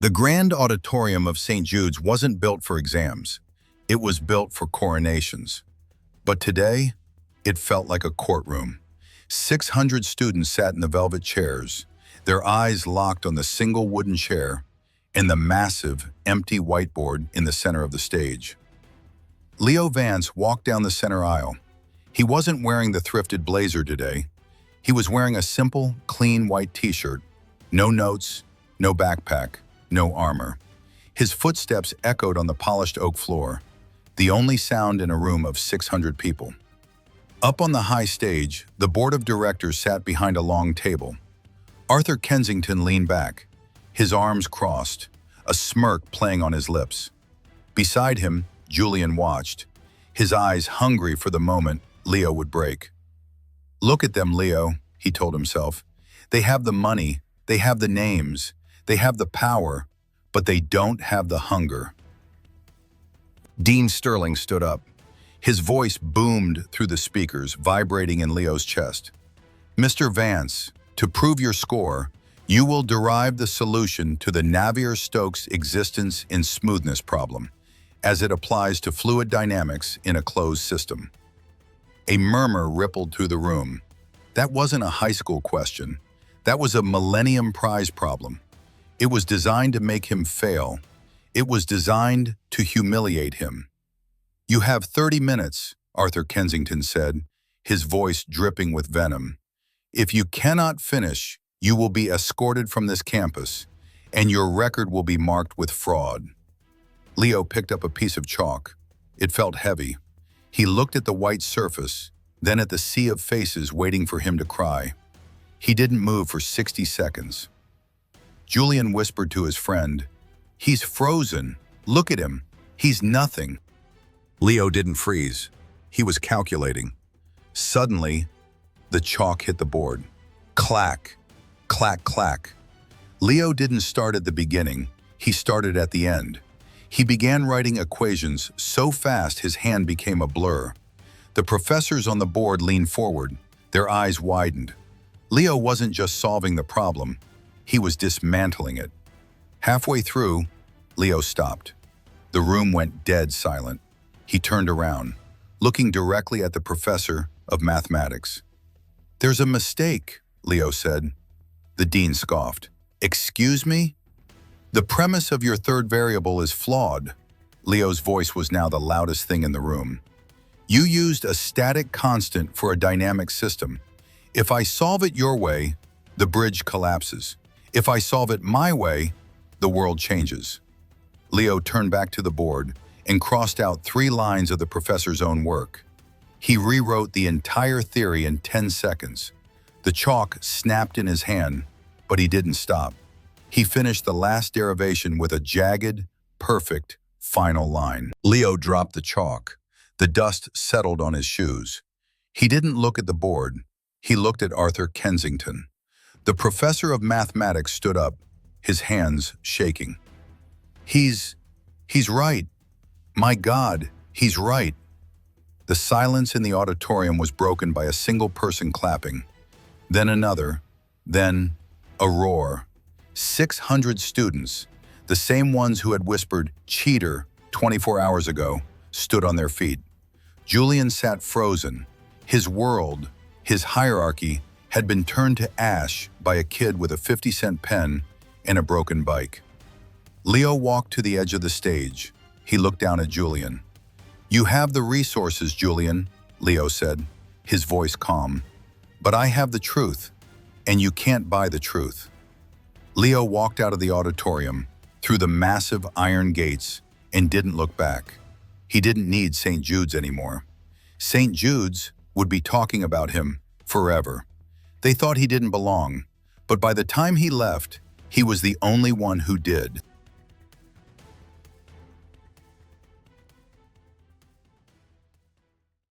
The Grand Auditorium of St. Jude's wasn't built for exams. It was built for coronations. But today, it felt like a courtroom. 600 students sat in the velvet chairs, their eyes locked on the single wooden chair and the massive, empty whiteboard in the center of the stage. Leo Vance walked down the center aisle. He wasn't wearing the thrifted blazer today. He was wearing a simple, clean white t-shirt. No notes, no backpack, no armor. His footsteps echoed on the polished oak floor, the only sound in a room of 600 people. Up on the high stage, the board of directors sat behind a long table. Arthur Kensington leaned back, his arms crossed, a smirk playing on his lips. Beside him, Julian watched, his eyes hungry for the moment Leo would break. "Look at them, Leo," he told himself. "They have the money, they have the names, they have the power, but they don't have the hunger." Dean Sterling stood up. His voice boomed through the speakers, vibrating in Leo's chest. "Mr. Vance, to prove your score, you will derive the solution to the Navier-Stokes existence in smoothness problem, as it applies to fluid dynamics in a closed system." A murmur rippled through the room. That wasn't a high school question. That was a Millennium Prize problem. It was designed to make him fail. It was designed to humiliate him. "You have 30 minutes, Arthur Kensington said, his voice dripping with venom. "If you cannot finish, you will be escorted from this campus, and your record will be marked with fraud." Leo picked up a piece of chalk. It felt heavy. He looked at the white surface, then at the sea of faces waiting for him to cry. He didn't move for 60 seconds. Julian whispered to his friend, "He's frozen. Look at him. He's nothing." Leo didn't freeze. He was calculating. Suddenly, the chalk hit the board. Clack, clack, clack. Leo didn't start at the beginning. He started at the end. He began writing equations so fast his hand became a blur. The professors on the board leaned forward, their eyes widened. Leo wasn't just solving the problem, he was dismantling it. Halfway through, Leo stopped. The room went dead silent. He turned around, looking directly at the professor of mathematics. "There's a mistake," Leo said. The dean scoffed. "Excuse me? The premise of your third variable is flawed." Leo's voice was now the loudest thing in the room. "You used a static constant for a dynamic system. If I solve it your way, the bridge collapses. If I solve it my way, the world changes." Leo turned back to the board and crossed out 3 lines of the professor's own work. He rewrote the entire theory in 10 seconds. The chalk snapped in his hand, but he didn't stop. He finished the last derivation with a jagged, perfect, final line. Leo dropped the chalk. The dust settled on his shoes. He didn't look at the board. He looked at Arthur Kensington. The professor of mathematics stood up, his hands shaking. He's right. My God, he's right." The silence in the auditorium was broken by a single person clapping. Then another, then a roar. 600 students, the same ones who had whispered "cheater" 24 hours ago, stood on their feet. Julian sat frozen. His world, his hierarchy, had been turned to ash by a kid with a 50-cent pen and a broken bike. Leo walked to the edge of the stage. He looked down at Julian. "You have the resources, Julian," Leo said, his voice calm. "But I have the truth, and you can't buy the truth." Leo walked out of the auditorium, through the massive iron gates, and didn't look back. He didn't need St. Jude's anymore. St. Jude's would be talking about him forever. They thought he didn't belong, but by the time he left, he was the only one who did.